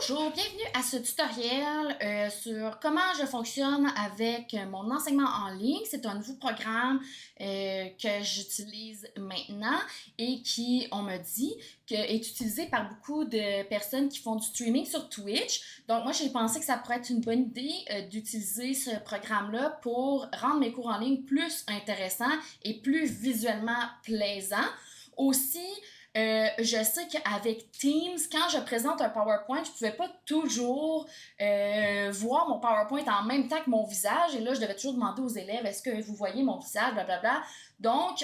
Bonjour, bienvenue à ce tutoriel sur comment je fonctionne avec mon enseignement en ligne. C'est un nouveau programme que j'utilise maintenant et qui, on me dit, est utilisé par beaucoup de personnes qui font du streaming sur Twitch. Donc moi, j'ai pensé que ça pourrait être une bonne idée d'utiliser ce programme-là pour rendre mes cours en ligne plus intéressants et plus visuellement plaisants. Aussi, je sais qu'avec Teams, quand je présente un PowerPoint, je ne pouvais pas toujours voir mon PowerPoint en même temps que mon visage. Et là, je devais toujours demander aux élèves, est-ce que vous voyez mon visage, blablabla. Donc,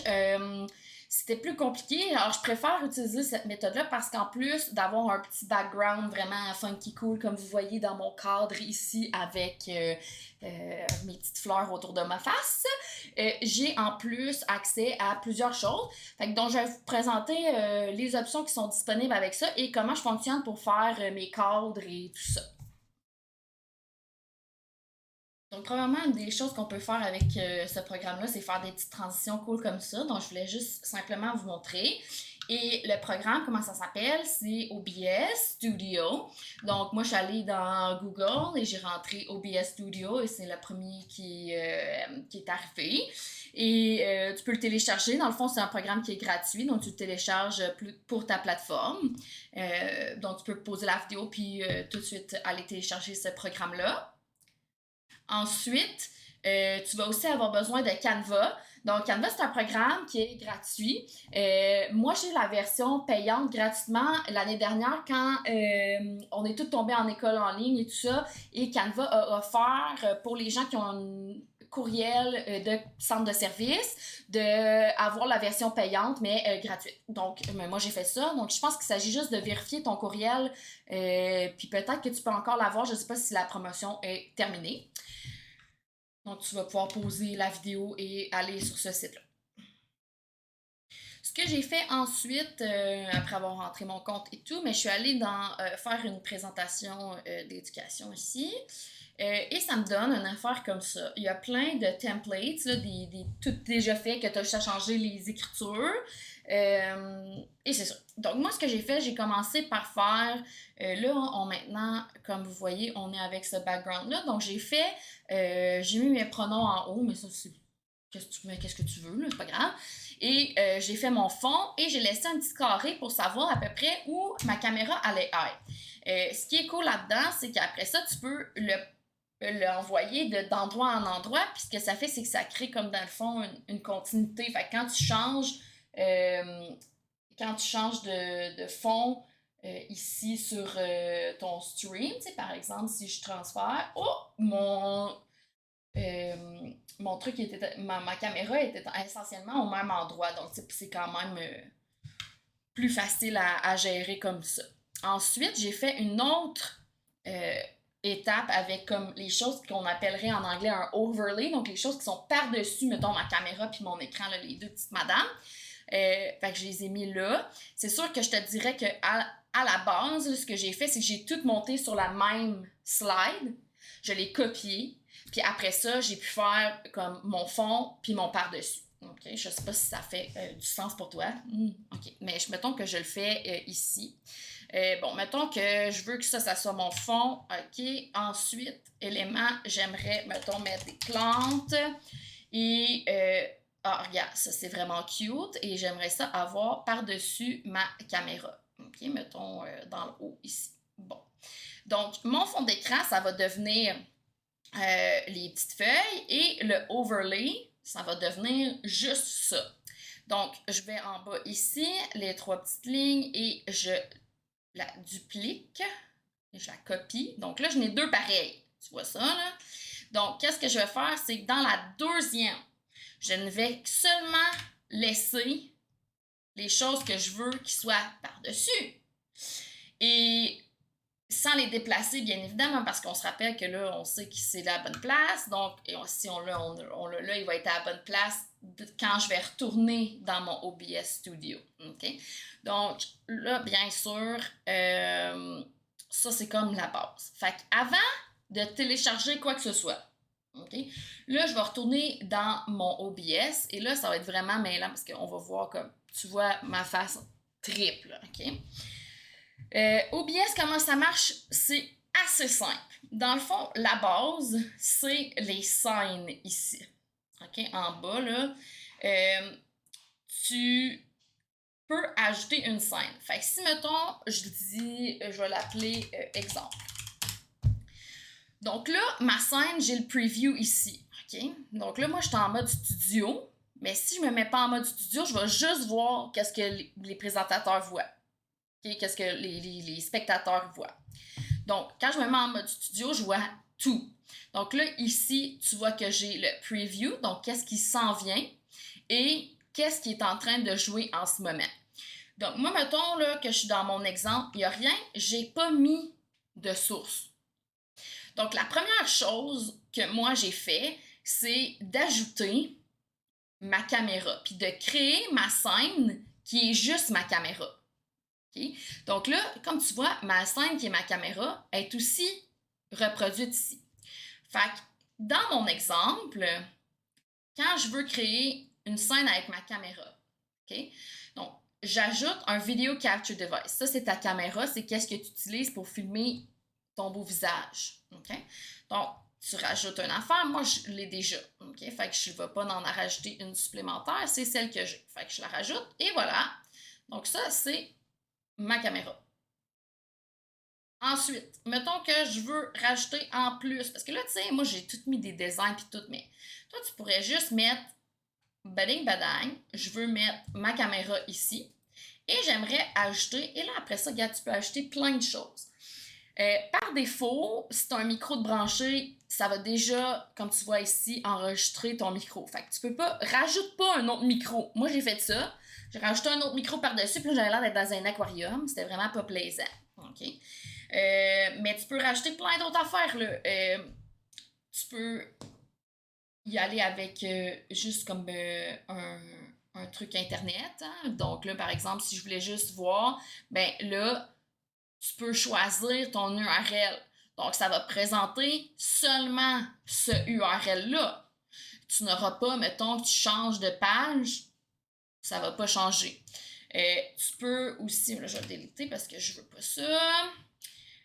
c'était plus compliqué. Alors, je préfère utiliser cette méthode-là parce qu'en plus d'avoir un petit background vraiment funky cool, comme vous voyez dans mon cadre ici avec mes petites fleurs autour de ma face, j'ai en plus accès à plusieurs choses. Donc, je vais vous présenter les options qui sont disponibles avec ça et comment je fonctionne pour faire mes cadres et tout ça. Donc, premièrement, une des choses qu'on peut faire avec ce programme-là, c'est faire des petites transitions cool comme ça. Donc, je voulais juste simplement vous montrer. Et le programme, comment ça s'appelle? C'est OBS Studio. Donc, moi, je suis allée dans Google et j'ai rentré OBS Studio et c'est le premier qui est arrivé. Et tu peux le télécharger. Dans le fond, c'est un programme qui est gratuit, donc tu le télécharges pour ta plateforme. Donc, tu peux poser la vidéo puis tout de suite aller télécharger ce programme-là. Ensuite, tu vas aussi avoir besoin de Canva. Donc, Canva, c'est un programme qui est gratuit. Moi, j'ai la version payante gratuitement l'année dernière quand on est tous tombés en école en ligne et tout ça. Et Canva a offert pour les gens qui ont un courriel de centre de service d'avoir la version payante mais gratuite. Donc, moi, j'ai fait ça. Donc, je pense qu'il s'agit juste de vérifier ton courriel. Puis peut-être que tu peux encore l'avoir. Je ne sais pas si la promotion est terminée. Donc, tu vas pouvoir poser la vidéo et aller sur ce site-là. Ce que j'ai fait ensuite, après avoir rentré mon compte et tout, mais je suis allée faire une présentation d'éducation ici. Et ça me donne une affaire comme ça. Il y a plein de templates, là, tout déjà fait, que tu as juste à changer les écritures. Et c'est ça. Donc, moi, ce que j'ai fait, j'ai commencé par faire... là, maintenant, comme vous voyez, on est avec ce background-là. Donc, j'ai mis mes pronoms en haut, mais ça, c'est... Qu'est-ce que tu veux, là, c'est pas grave. Et j'ai fait mon fond et j'ai laissé un petit carré pour savoir à peu près où ma caméra allait être. Ce qui est cool là-dedans, c'est qu'après ça, tu peux l'envoyer d'endroit en endroit, puis ce que ça fait, c'est que ça crée comme dans le fond une continuité. Fait que quand tu changes de fond ici sur ton stream, tu sais, par exemple, si je transfère, mon truc ma caméra était essentiellement au même endroit, donc c'est quand même plus facile à gérer comme ça. Ensuite, j'ai fait une autre étape avec comme les choses qu'on appellerait en anglais un overlay, donc les choses qui sont par-dessus, mettons, ma caméra puis mon écran, là, les deux petites madames. Fait que je les ai mis là. C'est sûr que je te dirais que à la base, ce que j'ai fait, c'est que j'ai tout monté sur la même slide. Je l'ai copié. Puis après ça, j'ai pu faire comme mon fond puis mon par-dessus. OK? Je sais pas si ça fait du sens pour toi. OK. Mais mettons que je le fais ici. Bon, mettons que je veux que ça soit mon fond. OK. Ensuite, élément, j'aimerais, mettons, mettre des plantes. Et, regarde, ça c'est vraiment cute. Et j'aimerais ça avoir par-dessus ma caméra. OK. Mettons dans le haut ici. Bon. Donc, mon fond d'écran, ça va devenir les petites feuilles et le overlay, ça va devenir juste ça. Donc, je vais en bas ici, les trois petites lignes et je la duplique et je la copie. Donc là, j'en ai deux pareils. Tu vois ça, là? Donc, qu'est-ce que je vais faire? C'est que dans la deuxième, je ne vais seulement laisser les choses que je veux qui soient par-dessus. Et sans les déplacer, bien évidemment, parce qu'on se rappelle que là, on sait que c'est la bonne place. Donc, si on l'a là, il va être à la bonne place quand je vais retourner dans mon OBS Studio. OK? Donc, là, bien sûr, ça, c'est comme la base. Fait qu'avant de télécharger quoi que ce soit, OK? Là, je vais retourner dans mon OBS et là, ça va être vraiment mêlant parce qu'on va voir comme, tu vois, ma face triple, OK? OBS, comment ça marche? C'est assez simple. Dans le fond, la base, c'est les scènes ici. OK? En bas, là, tu peux ajouter une scène. Fait que si, mettons, je dis, je vais l'appeler exemple. Donc là, ma scène, j'ai le preview ici. OK? Donc là, moi, je suis en mode studio. Mais si je me mets pas en mode studio, je vais juste voir qu'est-ce que les présentateurs voient. Okay? Qu'est-ce que les spectateurs voient. Donc, quand je me mets en mode studio, je vois tout. Donc là, ici, tu vois que j'ai le preview, donc qu'est-ce qui s'en vient et qu'est-ce qui est en train de jouer en ce moment. Donc, moi, mettons là, que je suis dans mon exemple, il n'y a rien, j'ai pas mis de source. Donc, la première chose que moi j'ai fait, c'est d'ajouter ma caméra, puis de créer ma scène qui est juste ma caméra. Okay? Donc là, comme tu vois, ma scène qui est ma caméra est aussi reproduite ici. Fait que dans mon exemple, quand je veux créer une scène avec ma caméra, okay? Donc j'ajoute un Video Capture Device. Ça, c'est ta caméra, c'est qu'est-ce que tu utilises pour filmer ton beau visage. Okay? Donc, tu rajoutes une affaire, moi je l'ai déjà. Okay? Fait que je ne vais pas en rajouter une supplémentaire, c'est celle que j'ai. Fait que je la rajoute et voilà. Donc ça, c'est ma caméra. Ensuite, mettons que je veux rajouter en plus, parce que là, tu sais, moi, j'ai tout mis des designs puis tout, mais toi, tu pourrais juste mettre bading badang, je veux mettre ma caméra ici, et j'aimerais ajouter, et là, après ça, regarde, tu peux ajouter plein de choses. Par défaut, si tu as un micro de branché, ça va déjà, comme tu vois ici, enregistrer ton micro. Fait que tu peux pas, rajoute pas un autre micro. Moi, j'ai fait ça. J'ai rajouté un autre micro par-dessus, puis là, j'avais l'air d'être dans un aquarium. C'était vraiment pas plaisant. OK? Mais tu peux rajouter plein d'autres affaires, là. Tu peux y aller avec juste comme un truc Internet. Hein? Donc là, par exemple, si je voulais juste voir, ben là, tu peux choisir ton URL. Donc, ça va présenter seulement ce URL-là. Tu n'auras pas, mettons, que tu changes de page, ça ne va pas changer. Tu peux aussi, là, je vais le déliter parce que je ne veux pas ça.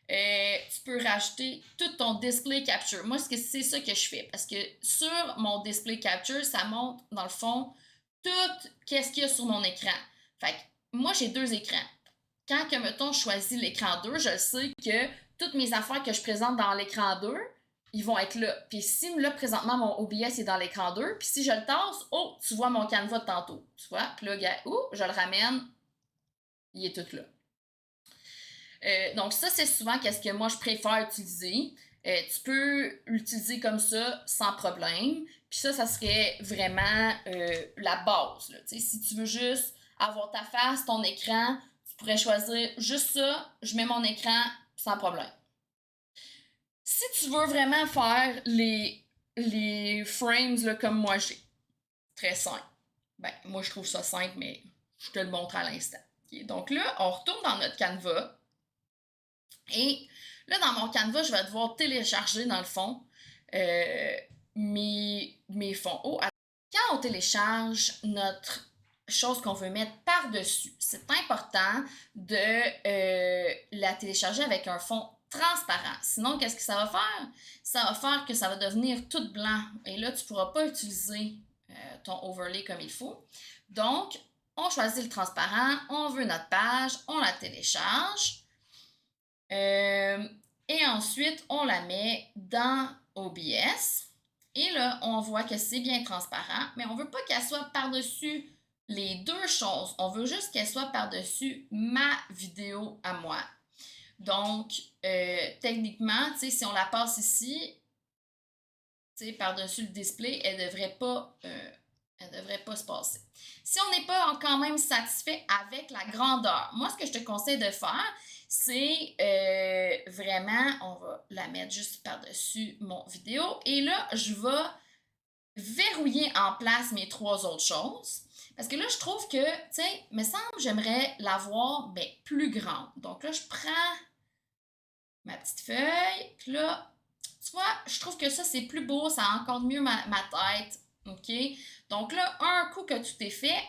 Tu peux rajouter tout ton display capture. Moi, c'est ça que je fais parce que sur mon display capture, ça montre, dans le fond, tout qu'est-ce qu'il y a sur mon écran. Fait que moi, j'ai deux écrans. Quand, que, mettons, je choisis l'écran 2, je sais que toutes mes affaires que je présente dans l'écran 2, ils vont être là. Puis si là, présentement, mon OBS est dans l'écran 2, puis si je le tasse, oh, tu vois mon canevas de tantôt. Tu vois? Puis là, je le ramène, il est tout là. Donc ça, c'est souvent qu'est-ce que moi, je préfère utiliser. Tu peux l'utiliser comme ça sans problème. Puis ça serait vraiment la base. Là. Si tu veux juste avoir ta face, ton écran, tu pourrais choisir juste ça, je mets mon écran sans problème. Si tu veux vraiment faire les frames là, comme moi j'ai, très simple. Ben, moi je trouve ça simple, mais je te le montre à l'instant. Okay? Donc là, on retourne dans notre Canva. Et là, dans mon Canva, je vais devoir télécharger, dans le fond, mes fonds. Oh, quand on télécharge notre chose qu'on veut mettre par-dessus, c'est important de la télécharger avec un fond transparent. Sinon, qu'est-ce que ça va faire? Ça va faire que ça va devenir tout blanc. Et là, tu ne pourras pas utiliser ton overlay comme il faut. Donc, on choisit le transparent, on veut notre page, on la télécharge. Et ensuite, on la met dans OBS. Et là, on voit que c'est bien transparent, mais on ne veut pas qu'elle soit par-dessus les deux choses. On veut juste qu'elle soit par-dessus ma vidéo à moi. Donc, techniquement, si on la passe ici, par-dessus le display, elle ne devrait pas se passer. Si on n'est pas quand même satisfait avec la grandeur, moi, ce que je te conseille de faire, c'est vraiment, on va la mettre juste par-dessus mon vidéo. Et là, je vais verrouiller en place mes trois autres choses. Parce que là, je trouve que, tu sais, me semble j'aimerais l'avoir plus grande. Donc là, je prends ma petite feuille. Puis là, tu vois, je trouve que ça, c'est plus beau. Ça a encore mieux ma tête. OK? Donc là, un coup que tout est fait,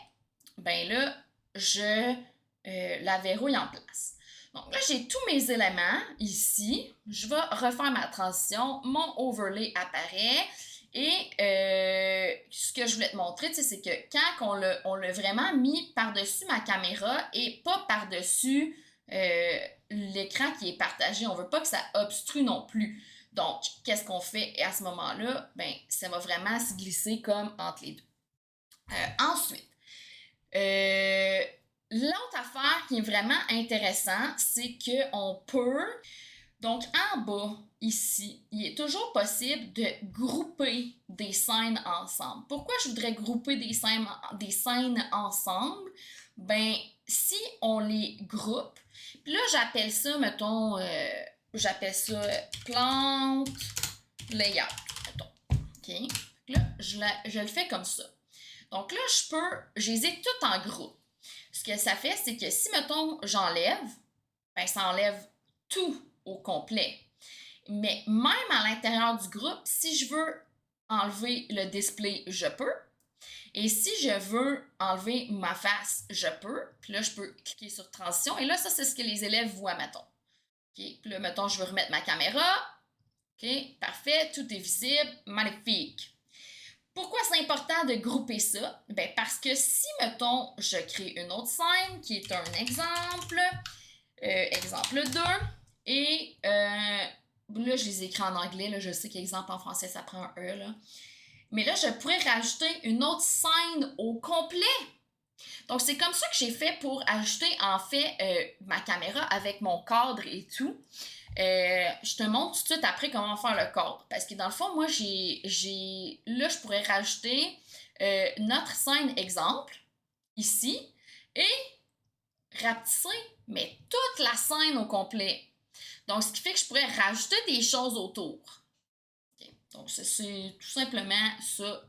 ben là, je la verrouille en place. Donc là, j'ai tous mes éléments ici. Je vais refaire ma transition. Mon overlay apparaît. Et ce que je voulais te montrer, c'est que quand on l'a vraiment mis par-dessus ma caméra et pas par-dessus l'écran qui est partagé, on veut pas que ça obstrue non plus. Donc, qu'est-ce qu'on fait à ce moment-là? Ben, ça va vraiment se glisser comme entre les deux. Ensuite, l'autre affaire qui est vraiment intéressant, c'est qu'on peut, donc en bas, ici, il est toujours possible de grouper des scènes ensemble. Pourquoi je voudrais grouper des scènes ensemble? Ben, si on les groupe, puis là, j'appelle ça, mettons, j'appelle ça plante layout, mettons. OK? Là, je le fais comme ça. Donc là, je les ai toutes en groupe. Ce que ça fait, c'est que si, mettons, j'enlève, ben ça enlève tout au complet. Mais même à l'intérieur du groupe, si je veux enlever le display, je peux. Et si je veux enlever ma face, je peux. Puis là, je peux cliquer sur transition. Et là, ça, c'est ce que les élèves voient, mettons. OK, puis là, mettons, je veux remettre ma caméra. OK, parfait, tout est visible, magnifique. Pourquoi c'est important de grouper ça? Ben parce que si, mettons, je crée une autre scène qui est un exemple, exemple 2, et là, je les écris en anglais, là, je sais qu'exemple en français, ça prend un E, là. Mais là, je pourrais rajouter une autre scène au complet. Donc, c'est comme ça que j'ai fait pour ajouter, en fait, ma caméra avec mon cadre et tout. Je te montre tout de suite après comment faire le cadre. Parce que dans le fond, moi, là, je pourrais rajouter notre scène exemple, ici, et rapetisser, mais toute la scène au complet. Donc, ce qui fait que je pourrais rajouter des choses autour. Okay. Donc, c'est tout simplement ça,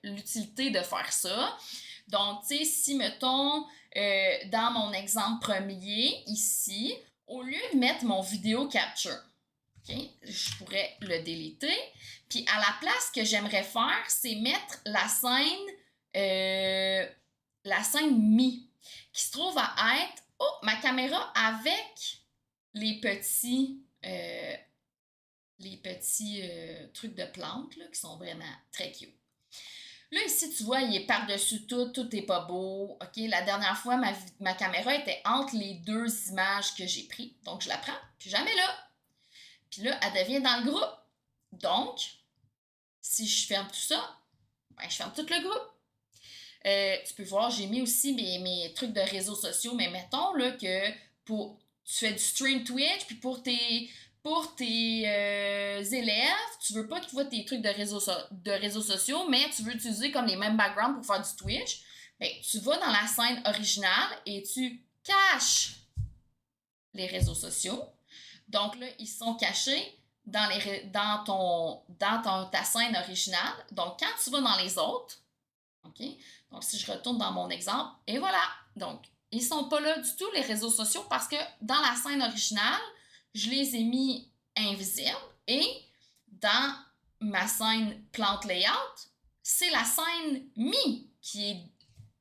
l'utilité de faire ça. Donc, tu sais, si, mettons, dans mon exemple premier, ici, au lieu de mettre mon vidéo capture, okay, je pourrais le déliter. Puis, à la place, ce que j'aimerais faire, c'est mettre la scène mi, qui se trouve à être, ma caméra avec les petits trucs de plantes, là, qui sont vraiment très cute. Là, ici, tu vois, il est par-dessus tout est pas beau. OK, la dernière fois, ma caméra était entre les deux images que j'ai prises. Donc, je la prends, puis jamais là. Puis là, elle devient dans le groupe. Donc, si je ferme tout ça, ben, je ferme tout le groupe. Tu peux voir, j'ai mis aussi mes trucs de réseaux sociaux, mais mettons là, que tu fais du stream Twitch, puis pour tes élèves, tu veux pas qu'ils voient tes trucs de réseaux sociaux, mais tu veux utiliser comme les mêmes backgrounds pour faire du Twitch, bien, tu vas dans la scène originale et tu caches les réseaux sociaux. Donc là, ils sont cachés dans ta scène originale. Donc, quand tu vas dans les autres, OK? Donc, si je retourne dans mon exemple, et voilà. Donc, ils sont pas là du tout, les réseaux sociaux, parce que dans la scène originale, je les ai mis invisibles. Et dans ma scène plante layout, c'est la scène mi qui est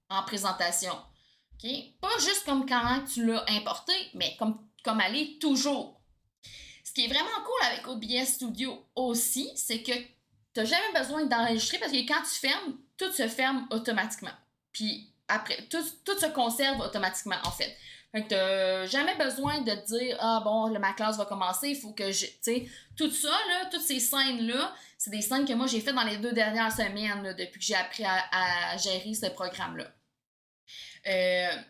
en présentation. OK? Pas juste comme quand tu l'as importé, mais comme elle est toujours. Ce qui est vraiment cool avec OBS Studio aussi, c'est que tu n'as jamais besoin d'enregistrer parce que quand tu fermes, tout se ferme automatiquement. Puis après, tout se conserve automatiquement, en fait. Fait que tu n'as jamais besoin de te dire, ah bon, ma classe va commencer, il faut que je. Tu sais, tout ça, là, toutes ces scènes-là, c'est des scènes que moi j'ai faites dans les 2 dernières semaines, là, depuis que j'ai appris à gérer ce programme-là.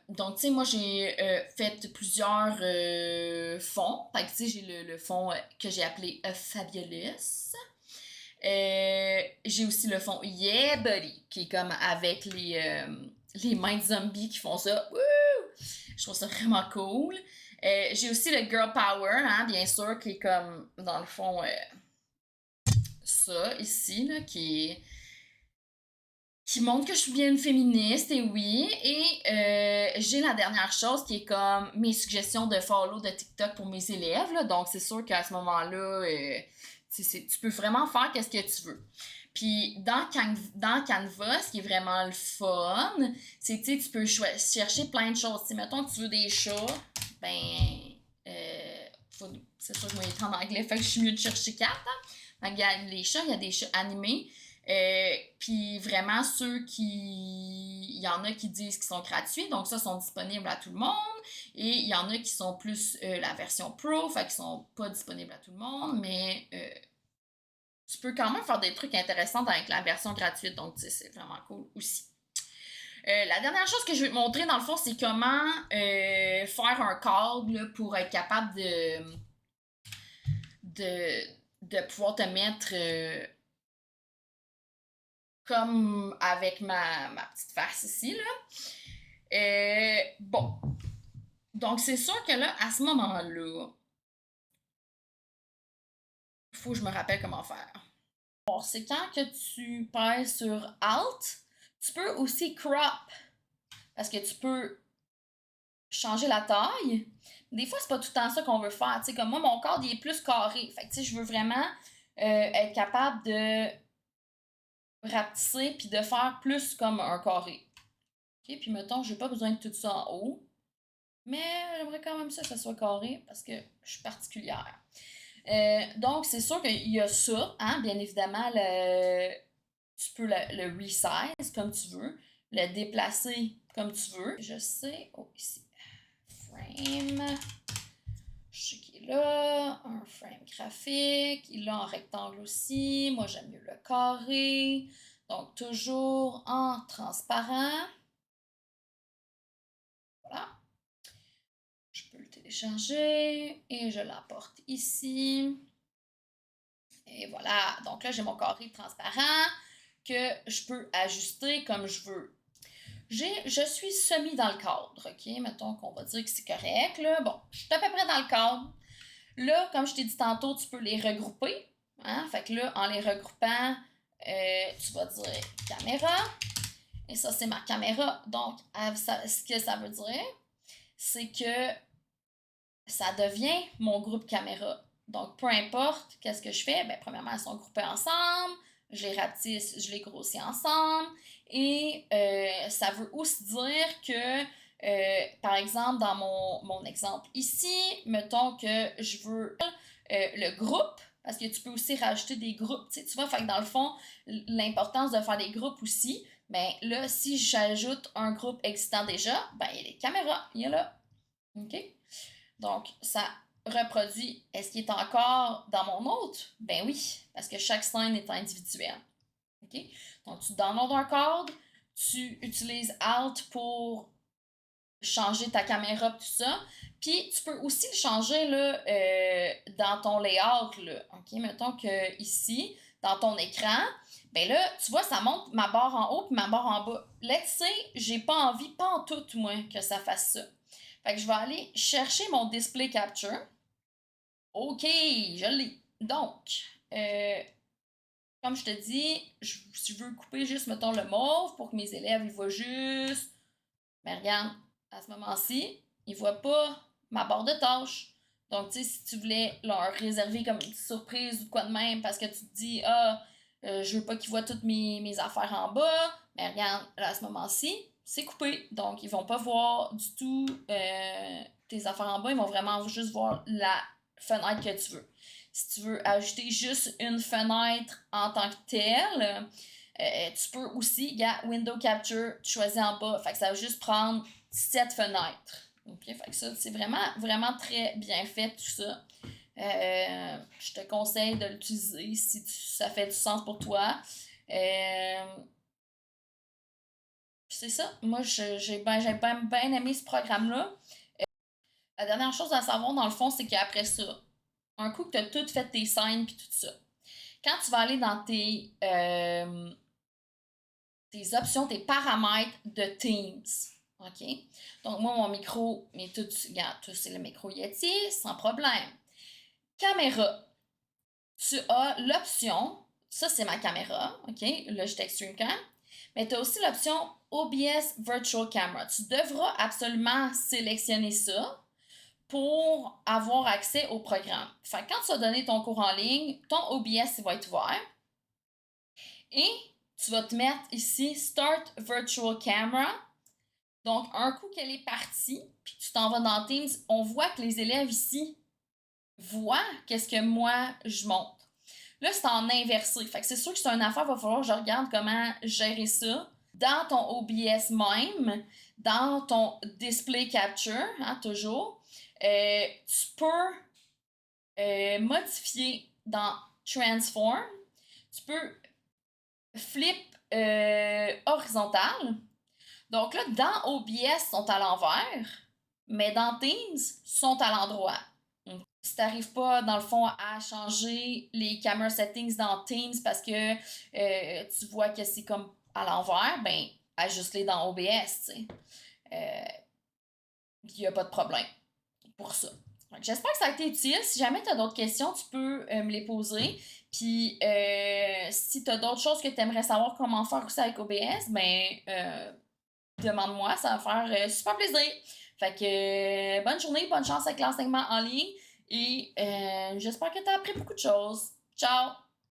Donc, tu sais, moi, j'ai fait plusieurs fonds. Fait que, tu sais, j'ai le fond que j'ai appelé Fabulous. J'ai aussi le fond Yeah Buddy, qui est comme avec les mains de zombies qui font ça. Wouh! Je trouve ça vraiment cool. J'ai aussi le Girl Power, hein, bien sûr, qui est comme, dans le fond, ça, ici, là, qui montre que je suis bien une féministe, et oui. Et j'ai la dernière chose qui est comme mes suggestions de follow de TikTok pour mes élèves. Là. Donc, c'est sûr qu'à ce moment-là, tu peux vraiment faire ce que tu veux. Puis, dans Canva, ce qui est vraiment le fun, c'est que tu peux chercher plein de choses. Si, mettons que tu veux des chats, ben, c'est sûr que moi, il est en anglais, fait que je suis mieux de chercher 4. Hein. Donc, il y a les chats, il y a des chats animés. Puis vraiment, ceux qui... Il y en a qui disent qu'ils sont gratuits, donc ça, sont disponibles à tout le monde. Et il y en a qui sont plus la version Pro, fait qu'ils sont pas disponibles à tout le monde, mais tu peux quand même faire des trucs intéressants avec la version gratuite, donc c'est vraiment cool aussi. La dernière chose que je vais te montrer, dans le fond, c'est comment faire un cadre là, pour être capable de pouvoir te mettre comme avec ma petite face ici. Là. Bon. Donc, c'est sûr que là, à ce moment-là, il faut que je me rappelle comment faire. Bon, c'est quand que tu pèses sur Alt, tu peux aussi crop. Parce que tu peux changer la taille. Des fois, c'est pas tout le temps ça qu'on veut faire. Tu sais, comme moi, mon corps, il est plus carré. Fait que, tu sais, je veux vraiment être capable de rapetisser puis de faire plus comme un carré. OK? Puis, mettons, j'ai pas besoin de tout ça en haut. Mais j'aimerais quand même ça que ça soit carré parce que je suis particulière. Donc, c'est sûr qu'il y a ça, hein? Bien évidemment, tu peux le resize comme tu veux, le déplacer comme tu veux. Je sais, oh, ici, frame, je sais qu'il est là, un frame graphique, il l'a en rectangle aussi, moi j'aime mieux le carré, donc toujours en transparent. Voilà. Je peux le télécharger et je l'emporte ici. Et voilà, donc là j'ai mon carré transparent que je peux ajuster comme je veux. Je suis semi dans le cadre, ok? Mettons qu'on va dire que c'est correct, là. Bon, je suis à peu près dans le cadre. Là, comme je t'ai dit tantôt, tu peux les regrouper. Hein? Fait que là, en les regroupant, tu vas dire caméra. Et ça, c'est ma caméra. Donc, ce que ça veut dire, c'est que ça devient mon groupe caméra. Donc, peu importe qu'est-ce que je fais, ben, premièrement, elles sont groupées ensemble, je les rapetisse, je les grossis ensemble. Et ça veut aussi dire que, par exemple, dans mon exemple ici, mettons que je veux le groupe, parce que tu peux aussi rajouter des groupes, tu vois, fait que dans le fond, l'importance de faire des groupes aussi, ben là, si j'ajoute un groupe existant déjà, ben il y a les caméras, il y a là, ok? Donc, ça reproduit. Est-ce qu'il est encore dans mon autre? Ben oui, parce que chaque scène est individuelle. OK? Donc, tu downloads un cadre, tu utilises Alt pour changer ta caméra tout ça. Puis, tu peux aussi le changer là, dans ton layout. Là. OK? Mettons que ici, dans ton écran, ben là, tu vois, ça monte ma barre en haut puis ma barre en bas. Let's say, j'ai pas envie, pas en tout, moi, que ça fasse ça. Fait que je vais aller chercher mon display capture. OK, je l'ai. Donc, comme je te dis, je veux couper juste, mettons, le mauve pour que mes élèves, ils voient juste. Mais regarde, à ce moment-ci, ils voient pas ma barre de tâches. Donc, tu sais, si tu voulais leur réserver comme une surprise ou quoi de même parce que tu te dis, je veux pas qu'ils voient toutes mes affaires en bas, mais regarde, là, à ce moment-ci, c'est coupé. Donc, ils vont pas voir du tout tes affaires en bas, ils vont vraiment juste voir la fenêtre que tu veux. Si tu veux ajouter juste une fenêtre en tant que telle, tu peux aussi, Window Capture, tu choisis en bas. Fait que ça va juste prendre 7 fenêtres. OK? Fait que ça, c'est vraiment, vraiment très bien fait tout ça. Je te conseille de l'utiliser si ça fait du sens pour toi. C'est ça. Moi, j'ai bien aimé ce programme-là. La dernière chose à savoir, dans le fond, c'est qu'après ça, un coup que tu as tout fait tes scènes puis tout ça, quand tu vas aller dans tes options, tes paramètres de Teams, OK? Donc, moi, mon micro, mais tout, regarde, tout c'est le micro Yeti, sans problème. Caméra. Tu as l'option, ça, c'est ma caméra, OK? Logitech StreamCam. Mais tu as aussi l'option OBS Virtual Camera. Tu devras absolument sélectionner ça pour avoir accès au programme. Fait que quand tu vas donner ton cours en ligne, ton OBS va être ouvert et tu vas te mettre ici Start Virtual Camera. Donc, un coup qu'elle est partie, puis tu t'en vas dans Teams, on voit que les élèves ici voit qu'est-ce que moi je montre. Là, c'est en inversé. Fait que c'est sûr que c'est une affaire, il va falloir que je regarde comment gérer ça. Dans ton OBS même, dans ton display capture, hein, toujours, tu peux modifier dans Transform. Tu peux flip horizontal. Donc là, dans OBS, sont à l'envers, mais dans Teams, sont à l'endroit. Si t'arrives pas, dans le fond, à changer les camera settings dans Teams parce que tu vois que c'est comme à l'envers, ben, ajuste-les dans OBS, tu sais. Il n'y a pas de problème pour ça. J'espère que ça a été utile. Si jamais tu as d'autres questions, tu peux me les poser. Puis, si tu as d'autres choses que tu aimerais savoir comment faire aussi avec OBS, ben, demande-moi, ça va faire super plaisir. Fait que bonne journée, bonne chance avec l'enseignement en ligne et j'espère que tu as appris beaucoup de choses. Ciao!